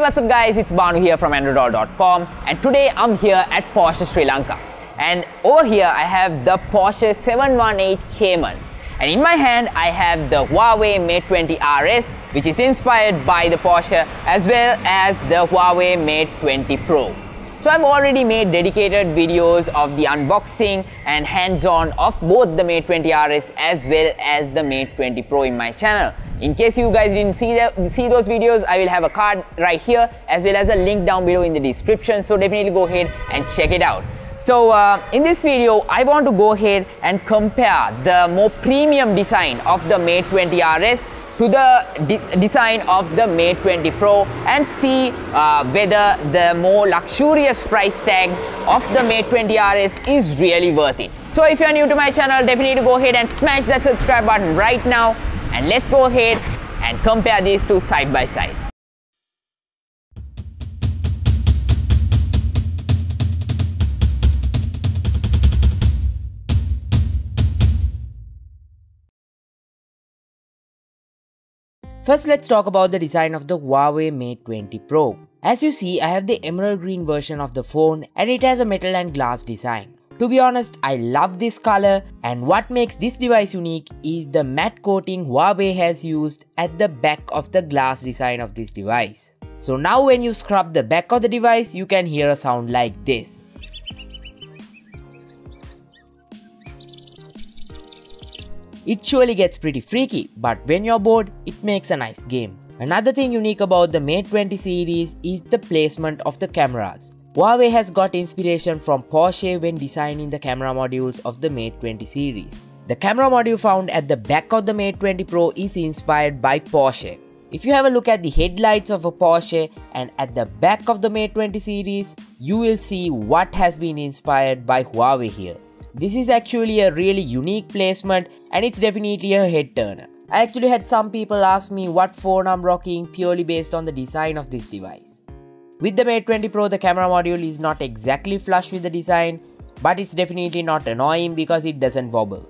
what's up guys, it's Banu here from androdollar.com, and today I'm here at Porsche Sri Lanka. And over here I have the Porsche 718 Cayman. And in my hand I have the Huawei Mate 20 RS, which is inspired by the Porsche, as well as the Huawei Mate 20 Pro. So I've already made dedicated videos of the unboxing and hands-on of both the Mate 20 RS as well as the Mate 20 Pro in my channel. In case you guys didn't see those videos, I will have a card right here as well as a link down below in the description, so definitely go ahead and check it out. So in this video, I want to go ahead and compare the more premium design of the Mate 20 RS to the design of the Mate 20 Pro and see whether the more luxurious price tag of the Mate 20 RS is really worth it. So if you are new to my channel, definitely go ahead and smash that subscribe button right now, and let's go ahead and compare these two side by side. First, let's talk about the design of the Huawei Mate 20 Pro. As you see, I have the emerald green version of the phone and it has a metal and glass design. To be honest, I love this color, and what makes this device unique is the matte coating Huawei has used at the back of the glass design of this device. So now when you scrub the back of the device, you can hear a sound like this. It surely gets pretty freaky, but when you're bored, it makes a nice game. Another thing unique about the Mate 20 series is the placement of the cameras. Huawei has got inspiration from Porsche when designing the camera modules of the Mate 20 series. The camera module found at the back of the Mate 20 Pro is inspired by Porsche. If you have a look at the headlights of a Porsche and at the back of the Mate 20 series, you will see what has been inspired by Huawei here. This is actually a really unique placement and it's definitely a head turner. I actually had some people ask me what phone I'm rocking purely based on the design of this device. With the Mate 20 Pro, the camera module is not exactly flush with the design, but it's definitely not annoying because it doesn't wobble.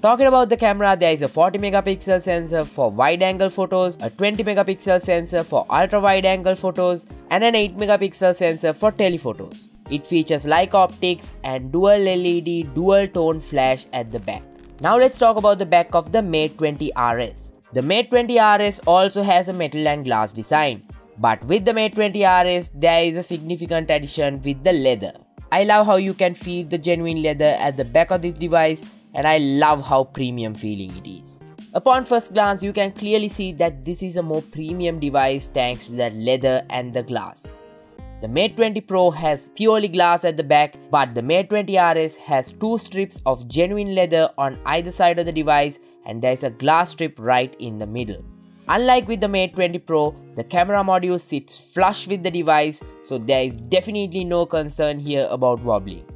Talking about the camera, there is a 40 megapixel sensor for wide angle photos, a 20 megapixel sensor for ultra wide angle photos, and an 8 megapixel sensor for telephotos. It features Leica optics and dual LED dual tone flash at the back. Now let's talk about the back of the Mate 20 RS. The Mate 20 RS also has a metal and glass design, but with the Mate 20 RS there is a significant addition with the leather. I love how you can feel the genuine leather at the back of this device, and I love how premium feeling it is. Upon first glance, you can clearly see that this is a more premium device thanks to the leather and the glass. The Mate 20 Pro has purely glass at the back, but the Mate 20 RS has two strips of genuine leather on either side of the device, and there is a glass strip right in the middle. Unlike with the Mate 20 Pro, the camera module sits flush with the device, so there is definitely no concern here about wobbling.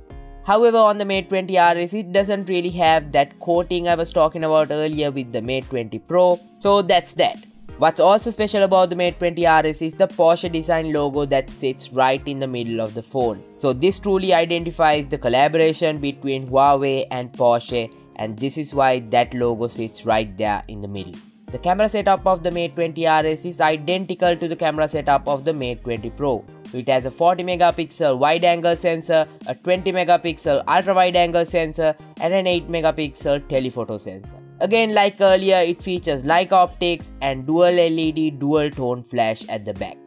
However, on the Mate 20 RS, it doesn't really have that coating I was talking about earlier with the Mate 20 Pro, so that's that. What's also special about the Mate 20 RS is the Porsche Design logo that sits right in the middle of the phone. So this truly identifies the collaboration between Huawei and Porsche, and this is why that logo sits right there in the middle. The camera setup of the Mate 20 RS is identical to the camera setup of the Mate 20 Pro. So it has a 40 megapixel wide angle sensor, a 20 megapixel ultra wide angle sensor, and an 8 megapixel telephoto sensor. Again, like earlier, it features Leica optics and dual LED dual tone flash at the back.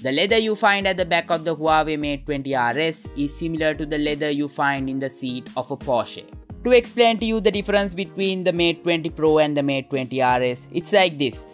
The leather you find at the back of the Huawei Mate 20 RS is similar to the leather you find in the seat of a Porsche. To explain to you the difference between the Mate 20 Pro and the Mate 20 RS, it's like this.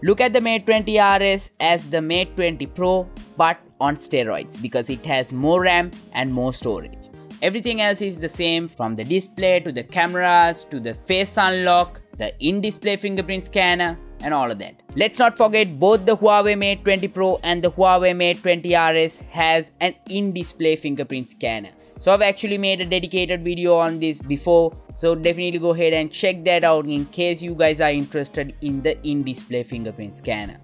Look at the Mate 20 RS as the Mate 20 Pro but on steroids, because it has more RAM and more storage. Everything else is the same, from the display to the cameras to the face unlock, the in-display fingerprint scanner, and all of that. Let's not forget, both the Huawei Mate 20 Pro and the Huawei Mate 20 RS has an in-display fingerprint scanner. So I've actually made a dedicated video on this before, so definitely go ahead and check that out in case you guys are interested in the in-display fingerprint scanner.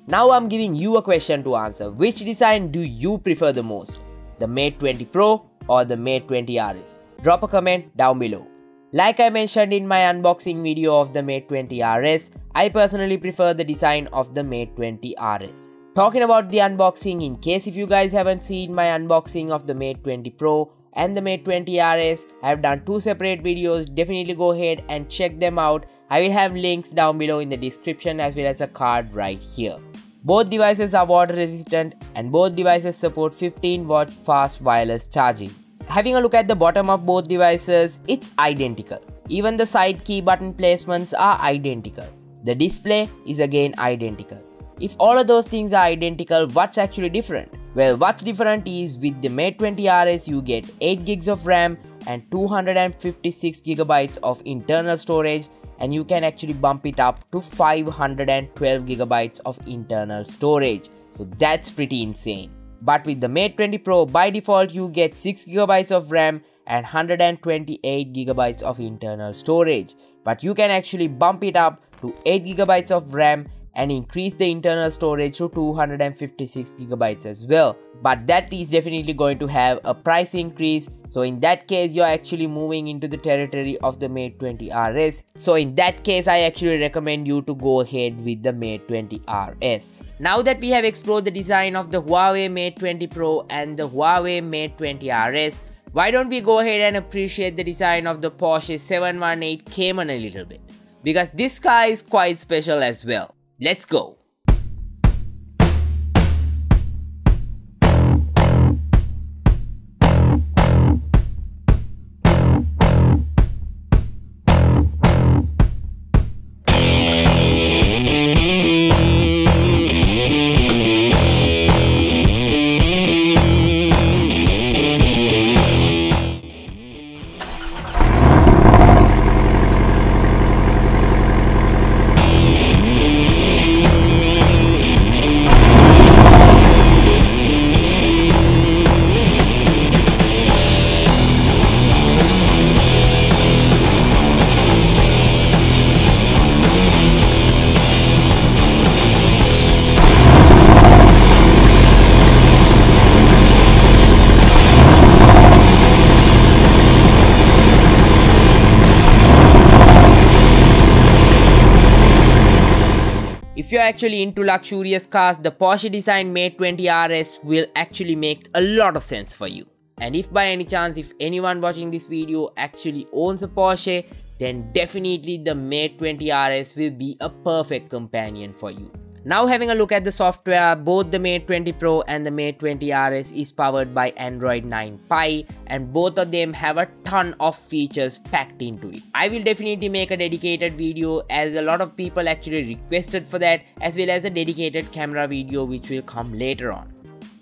Now I'm giving you a question to answer. Which design do you prefer the most? The Mate 20 Pro or the Mate 20 RS? Drop a comment down below. Like I mentioned in my unboxing video of the Mate 20 RS, I personally prefer the design of the Mate 20 RS. Talking about the unboxing, in case if you guys haven't seen my unboxing of the Mate 20 Pro and the Mate 20 RS, I have done 2 separate videos. Definitely go ahead and check them out. I will have links down below in the description as well as a card right here. Both devices are water resistant and both devices support 15 watt fast wireless charging. Having a look at the bottom of both devices, it's identical. Even the side key button placements are identical. The display is again identical. If all of those things are identical, what's actually different? Well, what's different is with the Mate 20 RS you get 8 gigs of RAM and 256 gigabytes of internal storage, and you can actually bump it up to 512 gigabytes of internal storage. So that's pretty insane. But with the Mate 20 Pro, by default you get 6 gigabytes of RAM and 128 gigabytes of internal storage. But you can actually bump it up to 8 gigabytes of RAM and increase the internal storage to 256 gigabytes as well. But that is definitely going to have a price increase. So in that case, you're actually moving into the territory of the Mate 20 RS. So in that case, I actually recommend you to go ahead with the Mate 20 RS. Now that we have explored the design of the Huawei Mate 20 Pro and the Huawei Mate 20 RS, why don't we go ahead and appreciate the design of the Porsche 718 Cayman a little bit? Because this car is quite special as well. Let's go! If you're actually into luxurious cars, the Porsche Design Mate 20 RS will actually make a lot of sense for you. And if by any chance, if anyone watching this video actually owns a Porsche, then definitely the Mate 20 RS will be a perfect companion for you. Now having a look at the software, both the Mate 20 Pro and the Mate 20 RS is powered by Android 9 Pie, and both of them have a ton of features packed into it. I will definitely make a dedicated video as a lot of people actually requested for that, as well as a dedicated camera video which will come later on.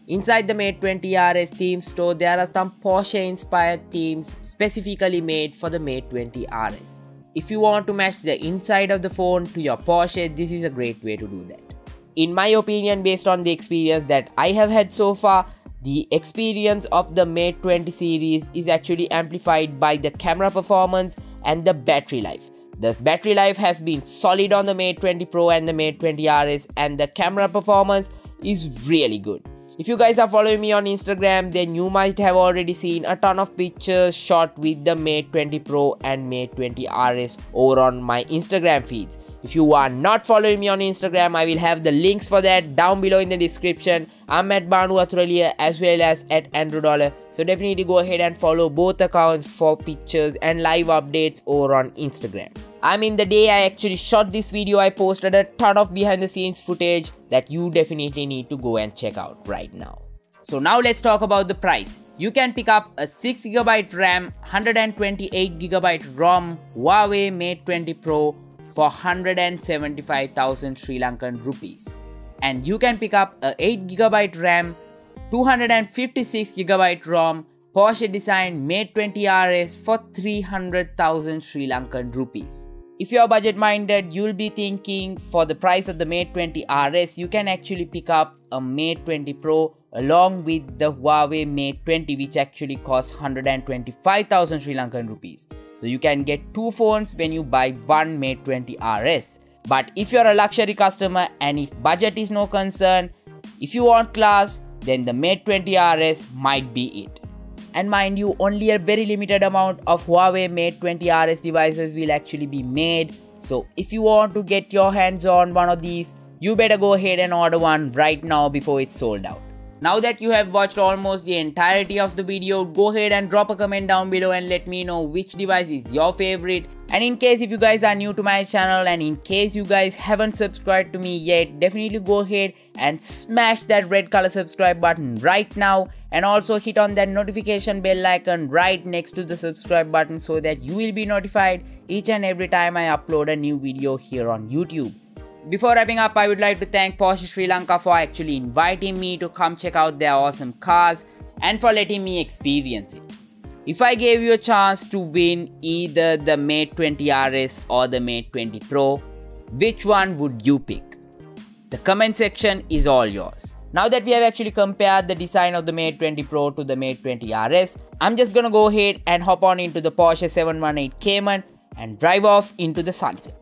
Inside the Mate 20 RS theme store, there are some Porsche inspired themes specifically made for the Mate 20 RS. If you want to match the inside of the phone to your Porsche, this is a great way to do that. In my opinion, based on the experience that I have had so far, the experience of the Mate 20 series is actually amplified by the camera performance and the battery life. The battery life has been solid on the Mate 20 Pro and the Mate 20 RS, and the camera performance is really good. If you guys are following me on Instagram, then you might have already seen a ton of pictures shot with the Mate 20 Pro and Mate 20 RS over on my Instagram feeds. If you are not following me on Instagram, I will have the links for that down below in the description. I'm at Moratuwa as well as at Andro Dollar. So definitely go ahead and follow both accounts for pictures and live updates over on Instagram. I mean, the day I actually shot this video, I posted a ton of behind the scenes footage that you definitely need to go and check out right now. So now let's talk about the price. You can pick up a 6GB RAM, 128GB ROM Huawei Mate 20 Pro for 175,000 Sri Lankan rupees. And you can pick up a 8GB RAM, 256GB ROM Porsche Design Mate 20 RS for 300,000 Sri Lankan rupees. If you are budget minded, you'll be thinking for the price of the Mate 20 RS, you can actually pick up a Mate 20 Pro along with the Huawei Mate 20, which actually costs 125,000 Sri Lankan rupees. So you can get two phones when you buy one Mate 20 RS. But if you're a luxury customer and if budget is no concern, if you want class, then the Mate 20 RS might be it. And mind you, only a very limited amount of Huawei Mate 20 RS devices will actually be made. So if you want to get your hands on one of these, you better go ahead and order one right now before it's sold out. Now that you have watched almost the entirety of the video, go ahead and drop a comment down below and let me know which device is your favorite. And in case if you guys are new to my channel and in case you guys haven't subscribed to me yet, definitely go ahead and smash that red color subscribe button right now, and also hit on that notification bell icon right next to the subscribe button so that you will be notified each and every time I upload a new video here on YouTube. Before wrapping up, I would like to thank Porsche Sri Lanka for actually inviting me to come check out their awesome cars and for letting me experience it. If I gave you a chance to win either the Mate 20 RS or the Mate 20 Pro, which one would you pick? The comment section is all yours. Now that we have actually compared the design of the Mate 20 Pro to the Mate 20 RS, I'm just gonna go ahead and hop on into the Porsche 718 Cayman and drive off into the sunset.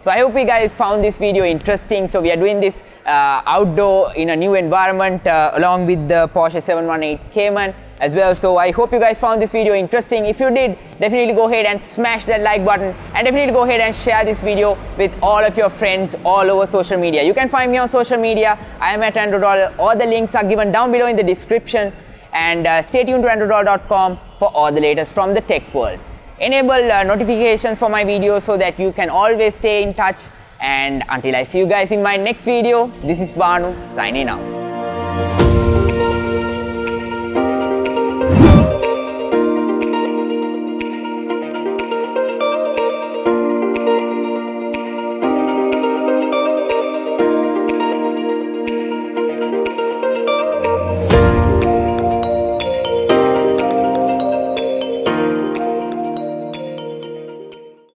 So I hope you guys found this video interesting. So we are doing this outdoor in a new environment along with the Porsche 718 Cayman as well. So I hope you guys found this video interesting. If you did, definitely go ahead and smash that like button, and definitely go ahead and share this video with all of your friends all over social media. You can find me on social media. I am at Andro Dollar. All the links are given down below in the description, and stay tuned to androdollar.com for all the latest from the tech world. Enable notifications for my videos so that you can always stay in touch. And until I see you guys in my next video, this is Banu signing out.